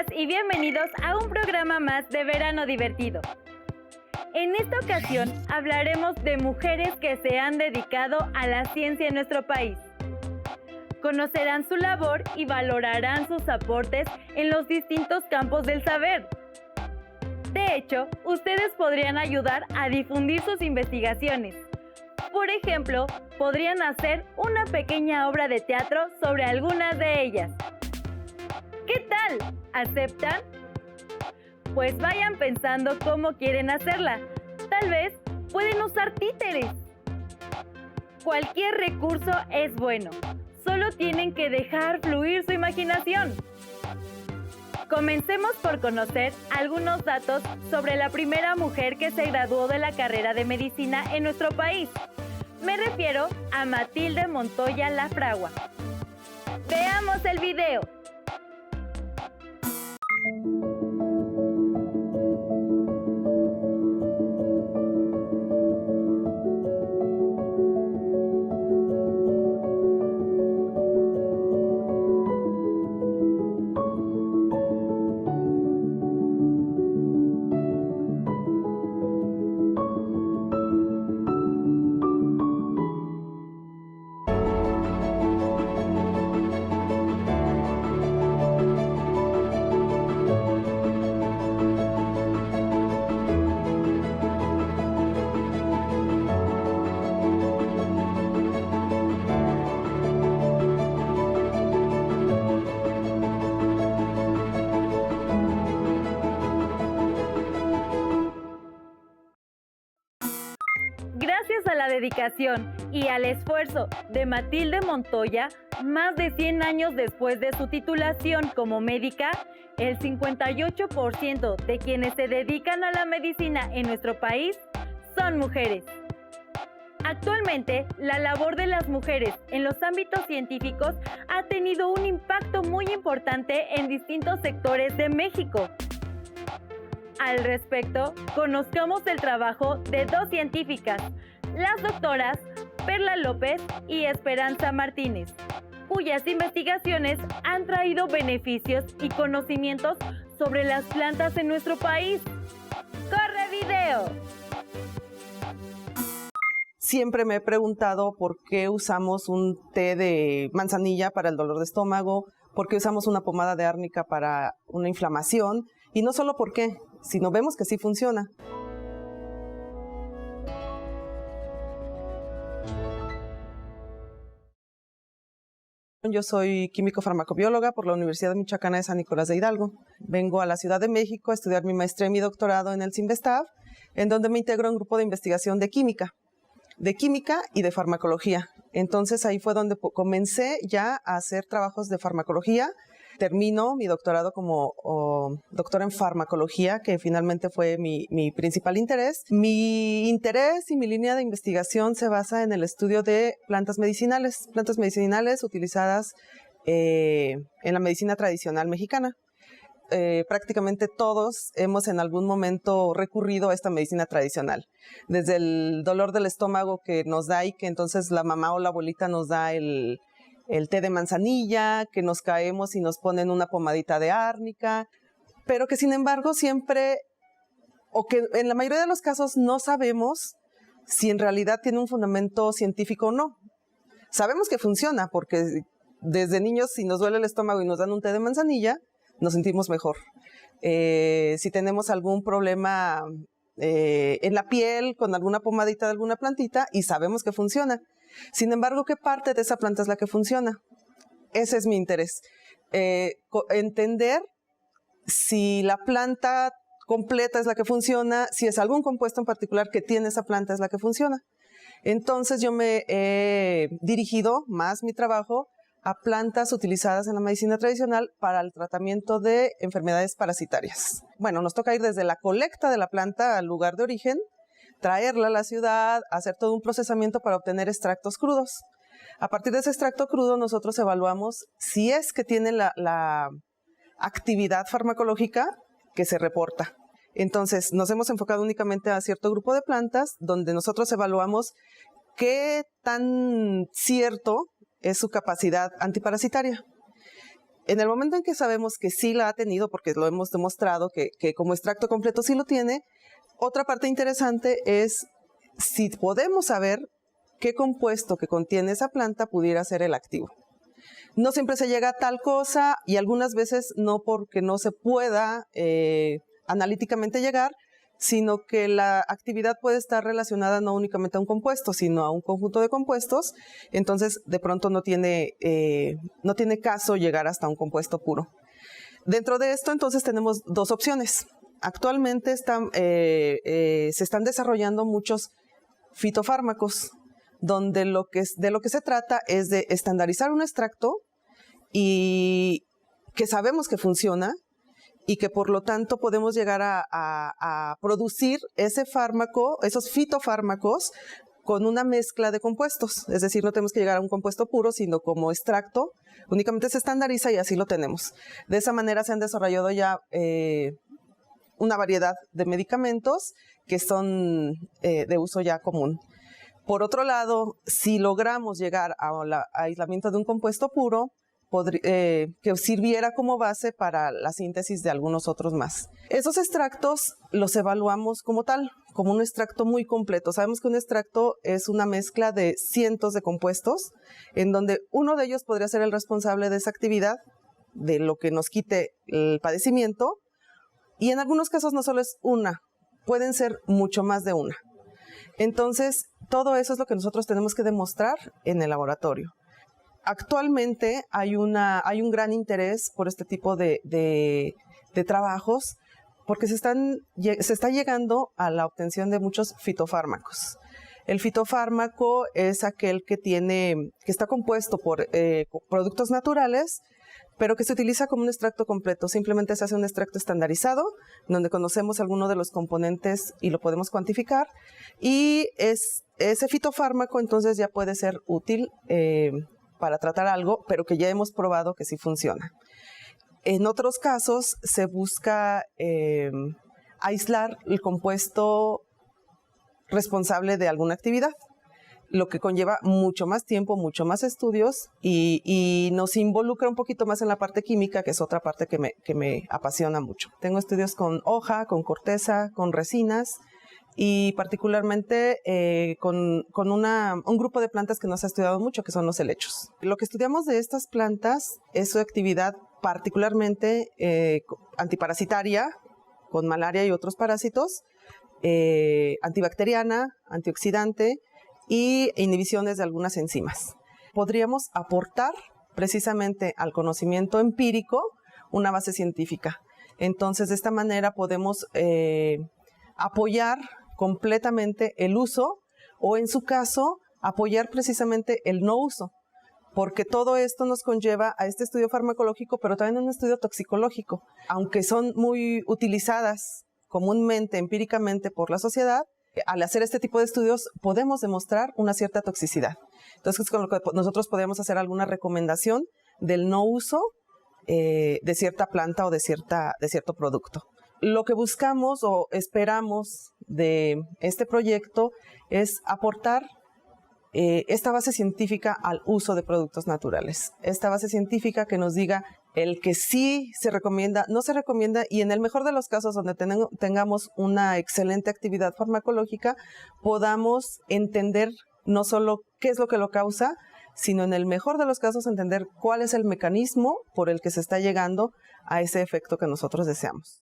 Bienvenidas y bienvenidos a un programa más de Verano Divertido. En esta ocasión hablaremos de mujeres que se han dedicado a la ciencia en nuestro país. Conocerán su labor y valorarán sus aportes en los distintos campos del saber. De hecho, ustedes podrían ayudar a difundir sus investigaciones. Por ejemplo, podrían hacer una pequeña obra de teatro sobre algunas de ellas. ¿Qué tal? ¿Aceptan? Pues vayan pensando cómo quieren hacerla. Tal vez pueden usar títeres. Cualquier recurso es bueno. Solo tienen que dejar fluir su imaginación. Comencemos por conocer algunos datos sobre la primera mujer que se graduó de la carrera de medicina en nuestro país. Me refiero a Matilde Montoya Lafragua. Veamos el video. Gracias a la dedicación y al esfuerzo de Matilde Montoya, más de 100 años después de su titulación como médica, el 58% de quienes se dedican a la medicina en nuestro país son mujeres. Actualmente, la labor de las mujeres en los ámbitos científicos ha tenido un impacto muy importante en distintos sectores de México. Al respecto, conozcamos el trabajo de dos científicas, las doctoras Perla López y Esperanza Martínez, cuyas investigaciones han traído beneficios y conocimientos sobre las plantas en nuestro país. ¡Corre video! Siempre me he preguntado por qué usamos un té de manzanilla para el dolor de estómago, por qué usamos una pomada de árnica para una inflamación, y no solo por qué, sino vemos que sí funciona. Yo soy químico farmacobióloga por la Universidad Michoacana de San Nicolás de Hidalgo. Vengo a la Ciudad de México a estudiar mi maestría y mi doctorado en el CINVESTAV, en donde me integro en un grupo de investigación de química y de farmacología. Entonces ahí fue donde comencé ya a hacer trabajos de farmacología. Termino mi doctorado como doctora en farmacología, que finalmente fue mi principal interés. Mi interés y mi línea de investigación se basa en el estudio de plantas medicinales utilizadas en la medicina tradicional mexicana. Prácticamente todos hemos en algún momento recurrido a esta medicina tradicional. Desde el dolor del estómago que nos da y que entonces la mamá o la abuelita nos da el té de manzanilla, que nos caemos y nos ponen una pomadita de árnica, pero que sin embargo siempre, o que en la mayoría de los casos no sabemos si en realidad tiene un fundamento científico o no. Sabemos que funciona porque desde niños si nos duele el estómago y nos dan un té de manzanilla, nos sentimos mejor. Si tenemos algún problema en la piel con alguna pomadita de alguna plantita y sabemos que funciona. Sin embargo, ¿qué parte de esa planta es la que funciona? Ese es mi interés. Entender si la planta completa es la que funciona, si es algún compuesto en particular que tiene esa planta es la que funciona. Entonces yo me he dirigido más mi trabajo a plantas utilizadas en la medicina tradicional para el tratamiento de enfermedades parasitarias. Bueno, nos toca ir desde la colecta de la planta al lugar de origen, traerla a la ciudad, hacer todo un procesamiento para obtener extractos crudos. A partir de ese extracto crudo nosotros evaluamos si es que tiene la actividad farmacológica que se reporta. Entonces nos hemos enfocado únicamente a cierto grupo de plantas donde nosotros evaluamos qué tan cierto es su capacidad antiparasitaria. En el momento en que sabemos que sí la ha tenido, porque lo hemos demostrado que como extracto completo sí lo tiene, otra parte interesante es si podemos saber qué compuesto que contiene esa planta pudiera ser el activo. No siempre se llega a tal cosa y algunas veces no porque no se pueda analíticamente llegar, sino que la actividad puede estar relacionada no únicamente a un compuesto, sino a un conjunto de compuestos. Entonces, de pronto no tiene caso llegar hasta un compuesto puro. Dentro de esto, entonces, tenemos dos opciones. Actualmente se están desarrollando muchos fitofármacos, donde de lo que se trata es de estandarizar un extracto y que sabemos que funciona, y que por lo tanto podemos llegar a producir ese fármaco, esos fitofármacos, con una mezcla de compuestos. Es decir, no tenemos que llegar a un compuesto puro, sino como extracto, únicamente se estandariza y así lo tenemos. De esa manera se han desarrollado ya una variedad de medicamentos que son de uso ya común. Por otro lado, si logramos llegar al aislamiento de un compuesto puro, que sirviera como base para la síntesis de algunos otros más. Esos extractos los evaluamos como tal, como un extracto muy completo. Sabemos que un extracto es una mezcla de cientos de compuestos, en donde uno de ellos podría ser el responsable de esa actividad, de lo que nos quite el padecimiento, y en algunos casos no solo es una, pueden ser mucho más de una. Entonces, todo eso es lo que nosotros tenemos que demostrar en el laboratorio. Actualmente hay un gran interés por este tipo de trabajos porque se está llegando a la obtención de muchos fitofármacos. El fitofármaco es aquel que está compuesto por productos naturales, pero que se utiliza como un extracto completo. Simplemente se hace un extracto estandarizado, donde conocemos alguno de los componentes y lo podemos cuantificar, y ese fitofármaco entonces ya puede ser útil para tratar algo, pero que ya hemos probado que sí funciona. En otros casos se busca aislar el compuesto responsable de alguna actividad, lo que conlleva mucho más tiempo, mucho más estudios y nos involucra un poquito más en la parte química, que es otra parte que me apasiona mucho. Tengo estudios con hoja, con corteza, con resinas, y particularmente con un grupo de plantas que nos ha estudiado mucho, que son los helechos. Lo que estudiamos de estas plantas es su actividad particularmente antiparasitaria, con malaria y otros parásitos, antibacteriana, antioxidante y inhibiciones de algunas enzimas. Podríamos aportar precisamente al conocimiento empírico una base científica. Entonces, de esta manera podemos apoyar completamente el uso o, en su caso, apoyar precisamente el no uso, porque todo esto nos conlleva a este estudio farmacológico, pero también a un estudio toxicológico. Aunque son muy utilizadas comúnmente, empíricamente por la sociedad, al hacer este tipo de estudios podemos demostrar una cierta toxicidad. Entonces, con lo que nosotros podemos hacer alguna recomendación del no uso de cierta planta o de cierto producto. Lo que buscamos o esperamos de este proyecto es aportar esta base científica al uso de productos naturales. Esta base científica que nos diga el que sí se recomienda, no se recomienda, y en el mejor de los casos donde tengamos una excelente actividad farmacológica, podamos entender no solo qué es lo que lo causa, sino en el mejor de los casos entender cuál es el mecanismo por el que se está llegando a ese efecto que nosotros deseamos.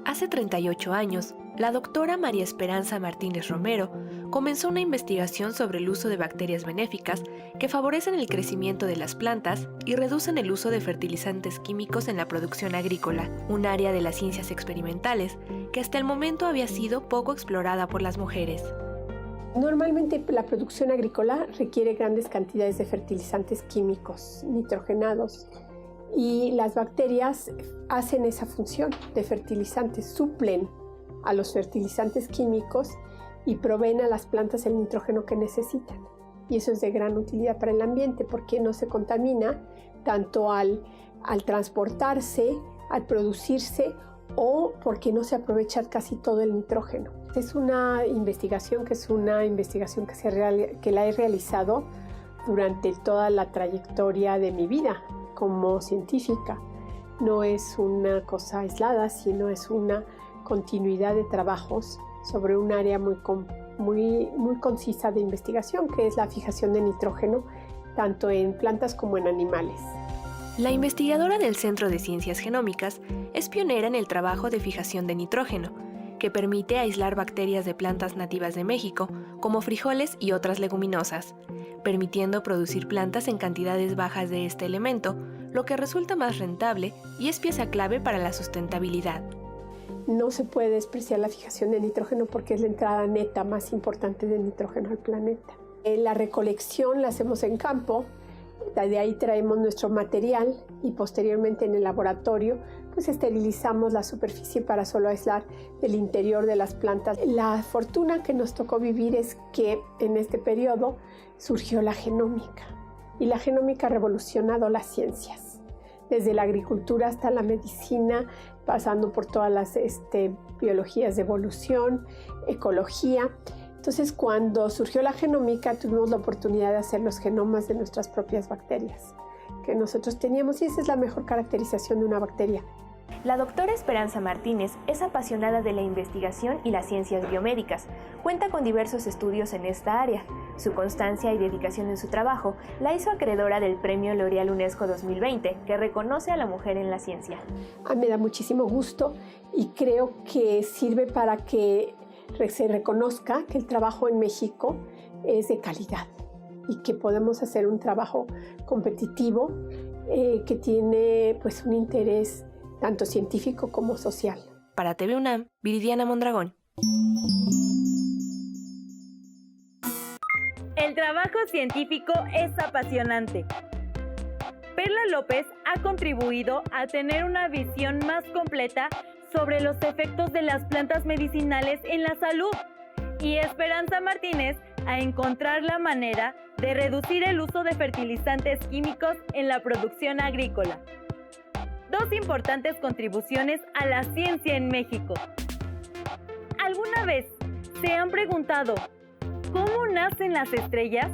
Hace 38 años, la doctora María Esperanza Martínez Romero comenzó una investigación sobre el uso de bacterias benéficas que favorecen el crecimiento de las plantas y reducen el uso de fertilizantes químicos en la producción agrícola, un área de las ciencias experimentales que hasta el momento había sido poco explorada por las mujeres. Normalmente la producción agrícola requiere grandes cantidades de fertilizantes químicos nitrogenados, y las bacterias hacen esa función de fertilizantes, suplen a los fertilizantes químicos y proveen a las plantas el nitrógeno que necesitan. Y eso es de gran utilidad para el ambiente porque no se contamina tanto al al transportarse, al producirse o porque no se aprovecha casi todo el nitrógeno. Es una investigación que la he realizado durante toda la trayectoria de mi vida como científica. No es una cosa aislada, sino es una continuidad de trabajos sobre un área muy concisa de investigación, que es la fijación de nitrógeno, tanto en plantas como en animales. La investigadora del Centro de Ciencias Genómicas es pionera en el trabajo de fijación de nitrógeno, que permite aislar bacterias de plantas nativas de México, como frijoles y otras leguminosas, permitiendo producir plantas en cantidades bajas de este elemento, lo que resulta más rentable y es pieza clave para la sustentabilidad. No se puede despreciar la fijación de nitrógeno porque es la entrada neta más importante de nitrógeno al planeta. La recolección la hacemos en campo, de ahí traemos nuestro material y posteriormente en el laboratorio pues esterilizamos la superficie para solo aislar el interior de las plantas. La fortuna que nos tocó vivir es que en este periodo surgió la genómica y la genómica ha revolucionado las ciencias, desde la agricultura hasta la medicina, pasando por todas las biologías de evolución, ecología. Entonces, cuando surgió la genómica, tuvimos la oportunidad de hacer los genomas de nuestras propias bacterias que nosotros teníamos, y esa es la mejor caracterización de una bacteria. La doctora Esperanza Martínez es apasionada de la investigación y las ciencias biomédicas. Cuenta con diversos estudios en esta área. Su constancia y dedicación en su trabajo la hizo acreedora del Premio L'Oréal UNESCO 2020, que reconoce a la mujer en la ciencia. Me da muchísimo gusto y creo que sirve para que se reconozca que el trabajo en México es de calidad y que podemos hacer un trabajo competitivo que tiene pues un interés tanto científico como social. Para TV UNAM, Viridiana Mondragón. El trabajo científico es apasionante. Perla López ha contribuido a tener una visión más completa sobre los efectos de las plantas medicinales en la salud y Esperanza Martínez a encontrar la manera de reducir el uso de fertilizantes químicos en la producción agrícola. Dos importantes contribuciones a la ciencia en México. ¿Alguna vez se han preguntado cómo nacen las estrellas?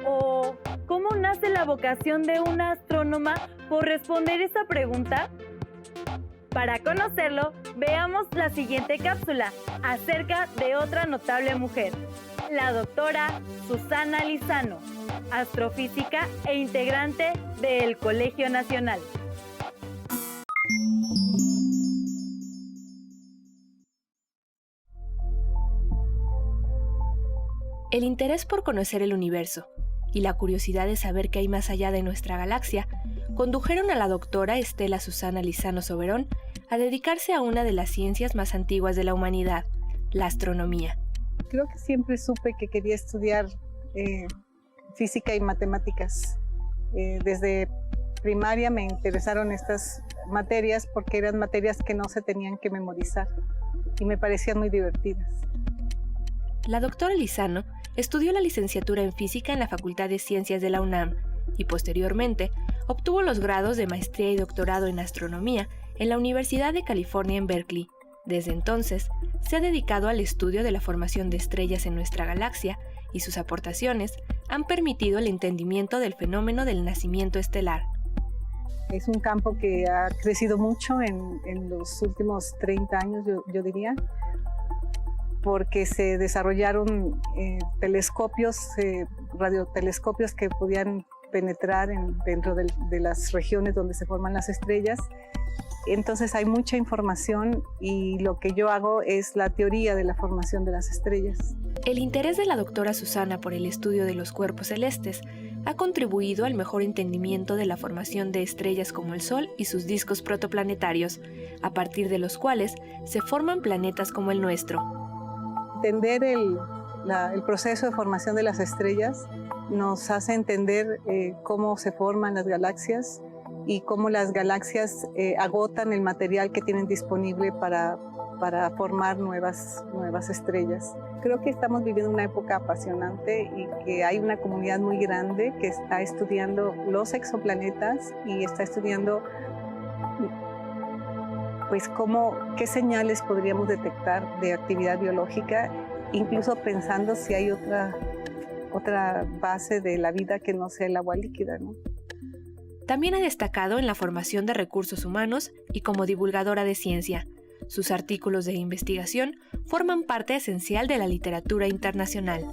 ¿O cómo nace la vocación de una astrónoma por responder esta pregunta? Para conocerlo, veamos la siguiente cápsula acerca de otra notable mujer, la doctora Susana Lizano, astrofísica e integrante del Colegio Nacional. El interés por conocer el universo y la curiosidad de saber qué hay más allá de nuestra galaxia condujeron a la doctora Estela Susana Lizano Soberón a dedicarse a una de las ciencias más antiguas de la humanidad, la astronomía. Creo que siempre supe que quería estudiar física y matemáticas. Desde primaria me interesaron estas materias porque eran materias que no se tenían que memorizar y me parecían muy divertidas. La doctora Lizano estudió la licenciatura en física en la Facultad de Ciencias de la UNAM y posteriormente obtuvo los grados de maestría y doctorado en astronomía en la Universidad de California en Berkeley. Desde entonces, se ha dedicado al estudio de la formación de estrellas en nuestra galaxia y sus aportaciones han permitido el entendimiento del fenómeno del nacimiento estelar. Es un campo que ha crecido mucho en los últimos 30 años, yo diría, porque se desarrollaron telescopios, radiotelescopios que podían penetrar dentro de las regiones donde se forman las estrellas. Entonces hay mucha información y lo que yo hago es la teoría de la formación de las estrellas. El interés de la doctora Susana por el estudio de los cuerpos celestes ha contribuido al mejor entendimiento de la formación de estrellas como el Sol y sus discos protoplanetarios, a partir de los cuales se forman planetas como el nuestro. Entender el proceso de formación de las estrellas nos hace entender cómo se forman las galaxias y cómo las galaxias agotan el material que tienen disponible para para formar nuevas estrellas. Creo que estamos viviendo una época apasionante y que hay una comunidad muy grande que está estudiando los exoplanetas y está estudiando pues qué señales podríamos detectar de actividad biológica, incluso pensando si hay otra base de la vida que no sea el agua líquida, ¿no? También ha destacado en la formación de recursos humanos y como divulgadora de ciencia. Sus artículos de investigación forman parte esencial de la literatura internacional.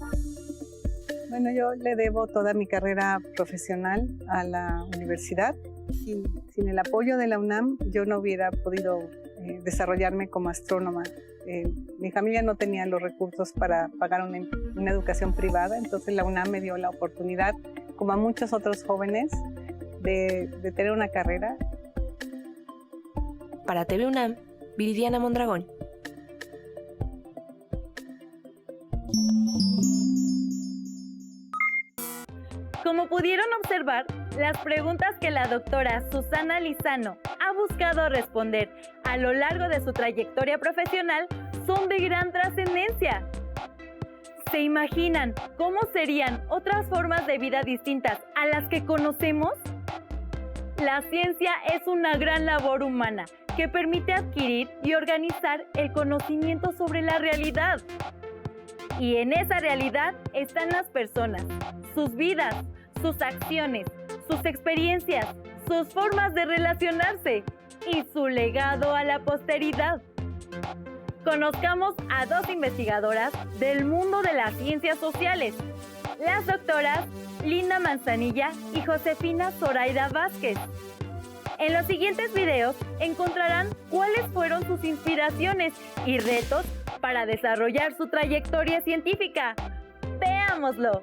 Bueno, yo le debo toda mi carrera profesional a la universidad. Sin el apoyo de la UNAM, yo no hubiera podido desarrollarme como astrónoma. Mi familia no tenía los recursos para pagar una educación privada, entonces la UNAM me dio la oportunidad, como a muchos otros jóvenes, de tener una carrera. Para TV UNAM, Viridiana Mondragón. Como pudieron observar, las preguntas que la doctora Susana Lizano ha buscado responder a lo largo de su trayectoria profesional son de gran trascendencia. ¿Se imaginan cómo serían otras formas de vida distintas a las que conocemos? La ciencia es una gran labor humana que permite adquirir y organizar el conocimiento sobre la realidad. Y en esa realidad están las personas, sus vidas, sus acciones, sus experiencias, sus formas de relacionarse y su legado a la posteridad. Conozcamos a dos investigadoras del mundo de las ciencias sociales, las doctoras Linda Manzanilla y Josefina Zoraida Vázquez. En los siguientes videos encontrarán cuáles fueron sus inspiraciones y retos para desarrollar su trayectoria científica. ¡Veámoslo!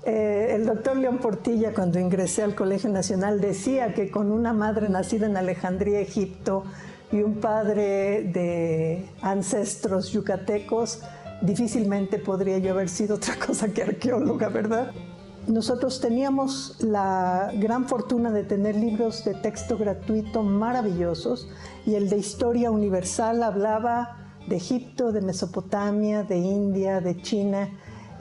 El doctor León Portilla, cuando ingresé al Colegio Nacional, decía que con una madre nacida en Alejandría, Egipto, y un padre de ancestros yucatecos, difícilmente podría yo haber sido otra cosa que arqueóloga, ¿verdad? Nosotros teníamos la gran fortuna de tener libros de texto gratuito maravillosos, y el de Historia Universal hablaba de Egipto, de Mesopotamia, de India, de China.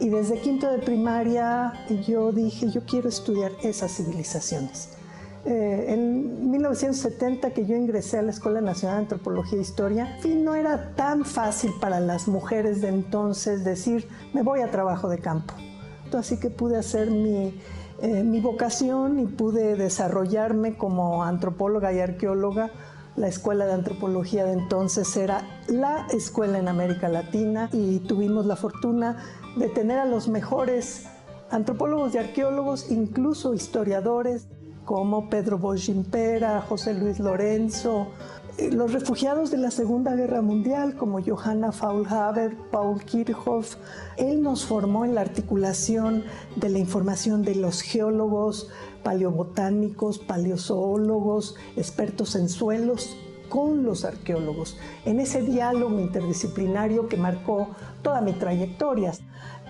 Y desde quinto de primaria yo dije, yo quiero estudiar esas civilizaciones. En 1970, que yo ingresé a la Escuela Nacional de Antropología e Historia, no era tan fácil para las mujeres de entonces decir, me voy a trabajo de campo. Así que pude hacer mi vocación y pude desarrollarme como antropóloga y arqueóloga. La Escuela de Antropología de entonces era la escuela en América Latina y tuvimos la fortuna de tener a los mejores antropólogos y arqueólogos, incluso historiadores, como Pedro Bosch-Gimpera, José Luis Lorenzo, los refugiados de la Segunda Guerra Mundial, como Johanna Faulhaber, Paul Kirchhoff. Él nos formó en la articulación de la información de los geólogos, paleobotánicos, paleozoólogos, expertos en suelos, con los arqueólogos, en ese diálogo interdisciplinario que marcó toda mi trayectoria.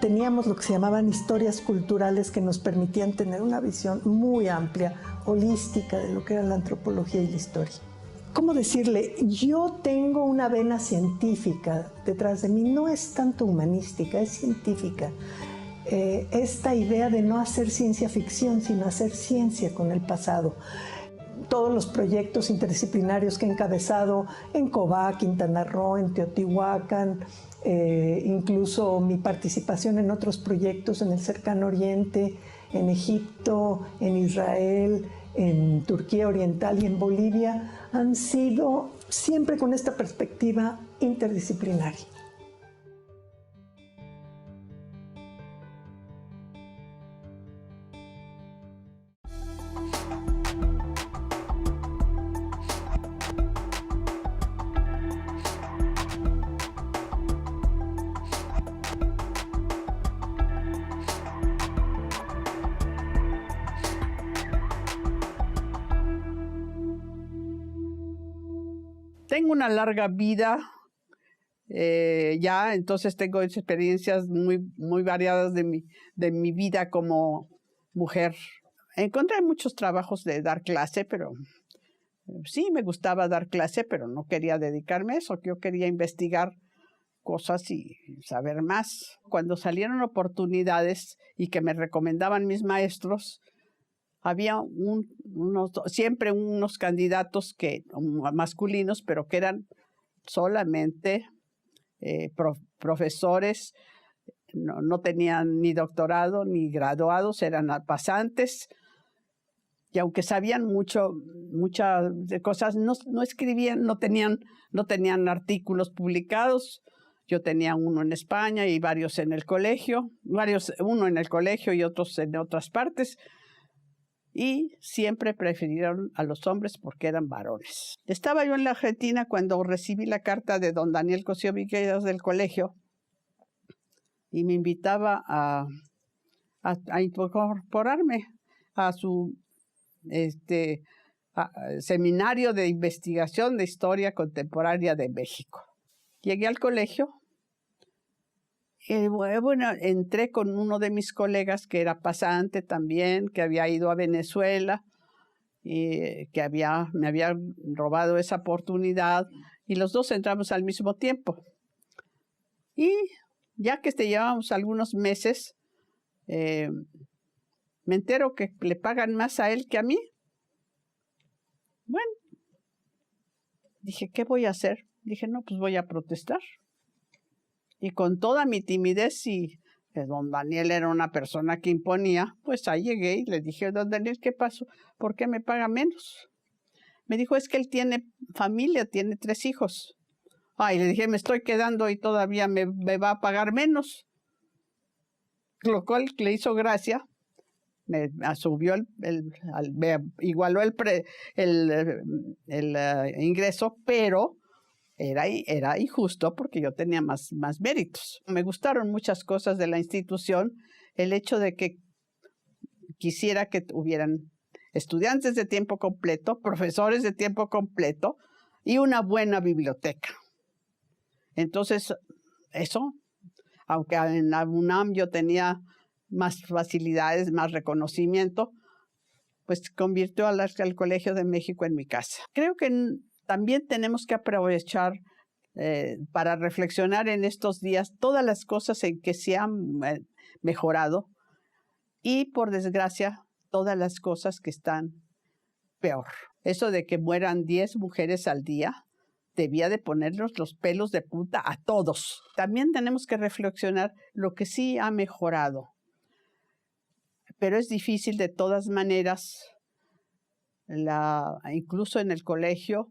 Teníamos lo que se llamaban historias culturales que nos permitían tener una visión muy amplia, holística de lo que era la antropología y la historia. ¿Cómo decirle? Yo tengo una vena científica detrás de mí, no es tanto humanística, es científica. Esta idea de no hacer ciencia ficción, sino hacer ciencia con el pasado. Todos los proyectos interdisciplinarios que he encabezado en Cobá, Quintana Roo, en Teotihuacán, incluso mi participación en otros proyectos en el Cercano Oriente, en Egipto, en Israel, en Turquía Oriental y en Bolivia, han sido siempre con esta perspectiva interdisciplinaria. Tengo una larga vida Ya entonces tengo experiencias muy variadas de mi vida como mujer. Encontré muchos trabajos de dar clase, pero sí me gustaba dar clase, pero no quería dedicarme a eso. Yo quería investigar cosas y saber más. Cuando salieron oportunidades y que me recomendaban mis maestros, había siempre unos candidatos masculinos, pero que eran solamente profesores, no tenían ni doctorado ni graduados, eran pasantes. Y aunque sabían muchas cosas, no escribían, no tenían artículos publicados. Yo tenía uno en España y varios en el colegio, uno en el colegio y otros en otras partes. Y siempre prefirieron a los hombres porque eran varones. Estaba yo en la Argentina cuando recibí la carta de don Daniel Cosío Vigueras del colegio y me invitaba a incorporarme a su seminario de investigación de historia contemporánea de México. Llegué al colegio y bueno, entré con uno de mis colegas que era pasante también, que había ido a Venezuela y que me había robado esa oportunidad y los dos entramos al mismo tiempo. Y ya que llevábamos algunos meses, me entero que le pagan más a él que a mí. Bueno, dije, ¿qué voy a hacer? Dije, no, pues voy a protestar. Y con toda mi timidez y don Daniel era una persona que imponía, pues ahí llegué y le dije, don Daniel, ¿qué pasó? ¿Por qué me paga menos? Me dijo, es que él tiene familia, tiene 3 hijos. Ay, le dije, me estoy quedando y todavía me va a pagar menos. Lo cual le hizo gracia. Me subió me igualó el ingreso, pero era injusto porque yo tenía más méritos. Me gustaron muchas cosas de la institución, el hecho de que quisiera que hubieran estudiantes de tiempo completo, profesores de tiempo completo y una buena biblioteca. Entonces, eso, aunque en la UNAM yo tenía más facilidades, más reconocimiento, pues convirtió al Colegio de México en mi casa. Creo que también tenemos que aprovechar para reflexionar en estos días todas las cosas en que se han mejorado y, por desgracia, todas las cosas que están peor. Eso de que mueran 10 mujeres al día debía de ponernos los pelos de punta a todos. También tenemos que reflexionar lo que sí ha mejorado. Pero es difícil de todas maneras. Incluso en el colegio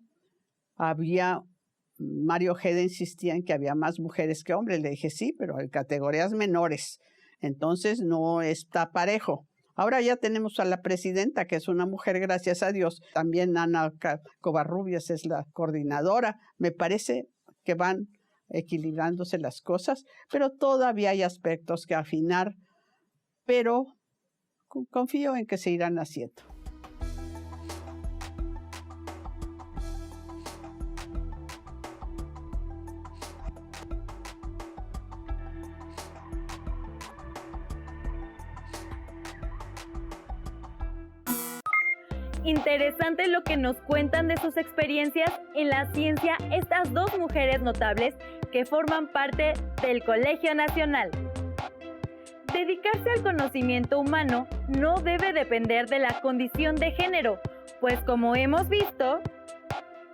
Mario Ojeda insistía en que había más mujeres que hombres. Le dije, sí, pero en categorías menores. Entonces no está parejo. Ahora ya tenemos a la presidenta, que es una mujer, gracias a Dios. También Ana Covarrubias es la coordinadora. Me parece que van equilibrándose las cosas, pero todavía hay aspectos que afinar. Pero confío en que se irán haciendo. Interesante lo que nos cuentan de sus experiencias en la ciencia estas 2 mujeres notables que forman parte del Colegio Nacional. Dedicarse al conocimiento humano no debe depender de la condición de género, pues como hemos visto,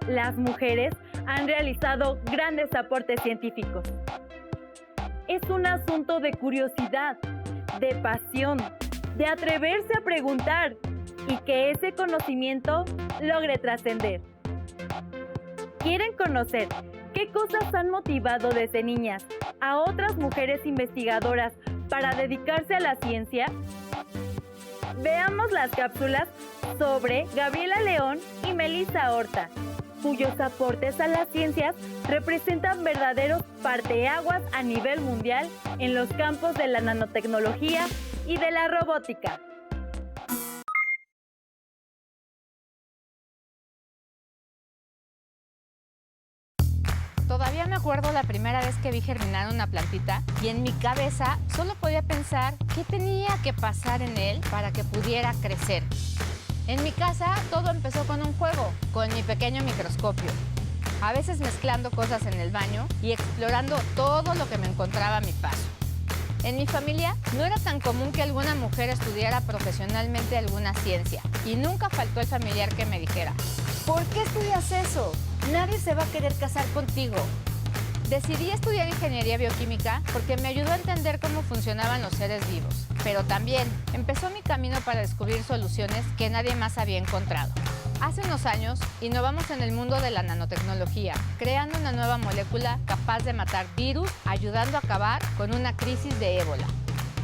las mujeres han realizado grandes aportes científicos. Es un asunto de curiosidad, de pasión, de atreverse a preguntar y que ese conocimiento logre trascender. ¿Quieren conocer qué cosas han motivado desde niñas a otras mujeres investigadoras para dedicarse a la ciencia? Veamos las cápsulas sobre Gabriela León y Melissa Horta, cuyos aportes a las ciencias representan verdaderos parteaguas a nivel mundial en los campos de la nanotecnología y de la robótica. Todavía me acuerdo la primera vez que vi germinar una plantita y en mi cabeza solo podía pensar qué tenía que pasar en él para que pudiera crecer. En mi casa todo empezó con un juego, con mi pequeño microscopio. A veces mezclando cosas en el baño y explorando todo lo que me encontraba a mi paso. En mi familia no era tan común que alguna mujer estudiara profesionalmente alguna ciencia y nunca faltó el familiar que me dijera: ¿por qué estudias eso? Nadie se va a querer casar contigo. Decidí estudiar ingeniería bioquímica porque me ayudó a entender cómo funcionaban los seres vivos, pero también empezó mi camino para descubrir soluciones que nadie más había encontrado. Hace unos años innovamos en el mundo de la nanotecnología, creando una nueva molécula capaz de matar virus, ayudando a acabar con una crisis de ébola.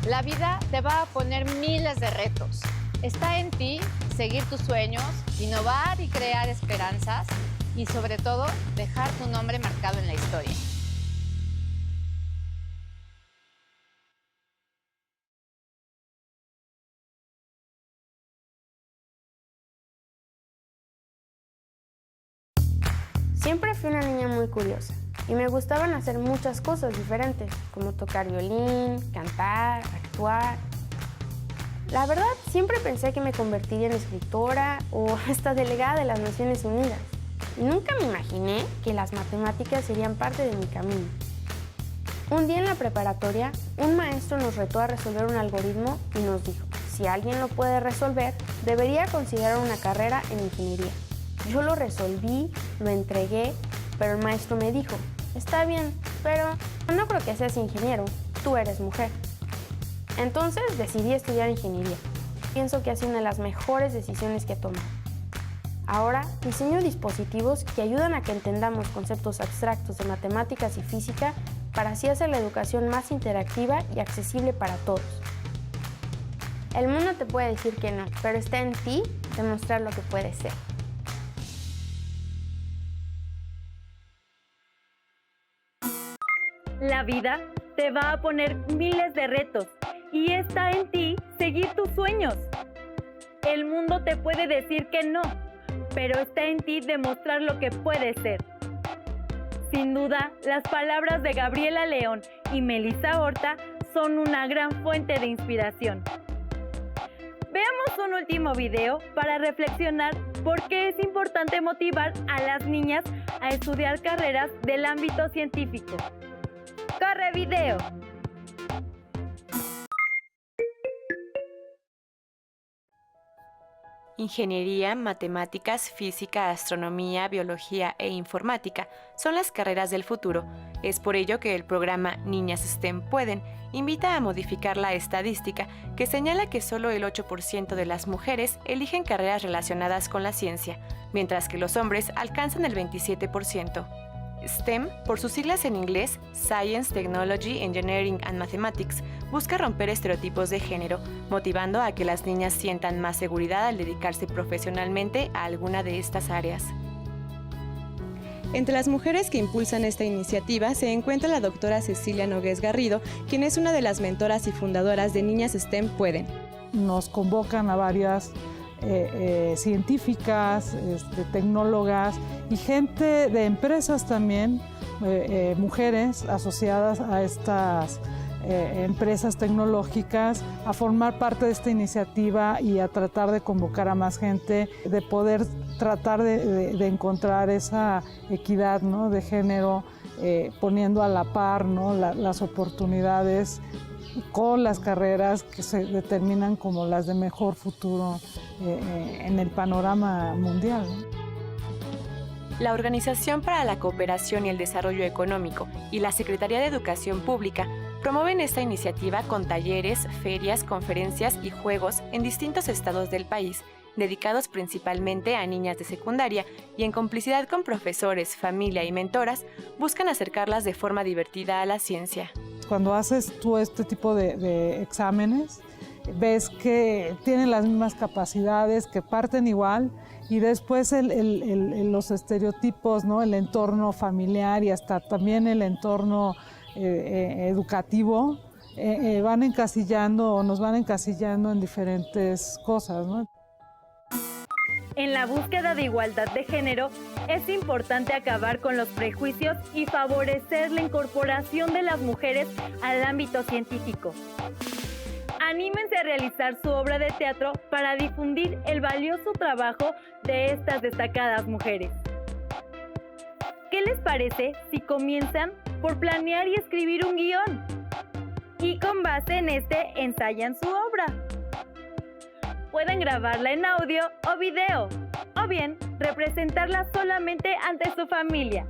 La vida te va a poner miles de retos. Está en ti seguir tus sueños, innovar y crear esperanzas y sobre todo dejar tu nombre marcado en la historia. Siempre fui una niña muy curiosa y me gustaban hacer muchas cosas diferentes, como tocar violín, cantar, actuar. La verdad, siempre pensé que me convertiría en escritora o hasta delegada de las Naciones Unidas. Y nunca me imaginé que las matemáticas serían parte de mi camino. Un día en la preparatoria, un maestro nos retó a resolver un algoritmo y nos dijo: si alguien lo puede resolver, debería considerar una carrera en ingeniería. Yo lo resolví, lo entregué, pero el maestro me dijo: está bien, pero no creo que seas ingeniero, tú eres mujer. Entonces decidí estudiar ingeniería. Pienso que ha sido una de las mejores decisiones que he tomado. Ahora diseño dispositivos que ayudan a que entendamos conceptos abstractos de matemáticas y física para así hacer la educación más interactiva y accesible para todos. El mundo te puede decir que no, pero está en ti demostrar lo que puedes ser. La vida te va a poner miles de retos y está en ti seguir tus sueños. El mundo te puede decir que no, pero está en ti demostrar lo que puedes ser. Sin duda, las palabras de Gabriela León y Melissa Horta son una gran fuente de inspiración. Veamos un último video para reflexionar por qué es importante motivar a las niñas a estudiar carreras del ámbito científico. ¡Corre video! Ingeniería, matemáticas, física, astronomía, biología e informática son las carreras del futuro. Es por ello que el programa Niñas STEM Pueden invita a modificar la estadística que señala que solo el 8% de las mujeres eligen carreras relacionadas con la ciencia, mientras que los hombres alcanzan el 27%. STEM, por sus siglas en inglés, Science, Technology, Engineering and Mathematics, busca romper estereotipos de género, motivando a que las niñas sientan más seguridad al dedicarse profesionalmente a alguna de estas áreas. Entre las mujeres que impulsan esta iniciativa se encuentra la doctora Cecilia Nogués Garrido, quien es una de las mentoras y fundadoras de Niñas STEM Pueden. Nos convocan a varias científicas, tecnólogas y gente de empresas también, mujeres asociadas a estas empresas tecnológicas, a formar parte de esta iniciativa y a tratar de convocar a más gente, de poder tratar de encontrar esa equidad, ¿no?, de género, poniendo a la par, ¿no?, las oportunidades con las carreras que se determinan como las de mejor futuro en el panorama mundial, ¿no? La Organización para la Cooperación y el Desarrollo Económico y la Secretaría de Educación Pública promueven esta iniciativa con talleres, ferias, conferencias y juegos en distintos estados del país, dedicados principalmente a niñas de secundaria y en complicidad con profesores, familia y mentoras, buscan acercarlas de forma divertida a la ciencia. Cuando haces tú este tipo de exámenes, ves que tienen las mismas capacidades, que parten igual, y después los estereotipos, ¿no?, el entorno familiar y hasta también el entorno educativo van encasillando o nos van encasillando en diferentes cosas, ¿no? En la búsqueda de igualdad de género, es importante acabar con los prejuicios y favorecer la incorporación de las mujeres al ámbito científico. Anímense a realizar su obra de teatro para difundir el valioso trabajo de estas destacadas mujeres. ¿Qué les parece si comienzan por planear y escribir un guión? Y con base en este ensayan su obra. Pueden grabarla en audio o video, o bien representarla solamente ante su familia.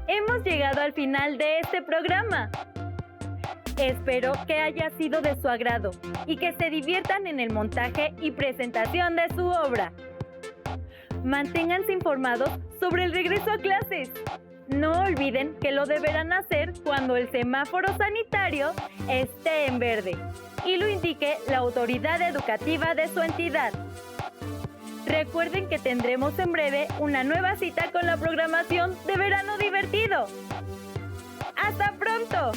Hemos llegado al final de este programa. Espero que haya sido de su agrado y que se diviertan en el montaje y presentación de su obra. Manténganse informados sobre el regreso a clases. No olviden que lo deberán hacer cuando el semáforo sanitario esté en verde y lo indique la autoridad educativa de su entidad. Recuerden que tendremos en breve una nueva cita con la programación de Verano Divertido. ¡Hasta pronto!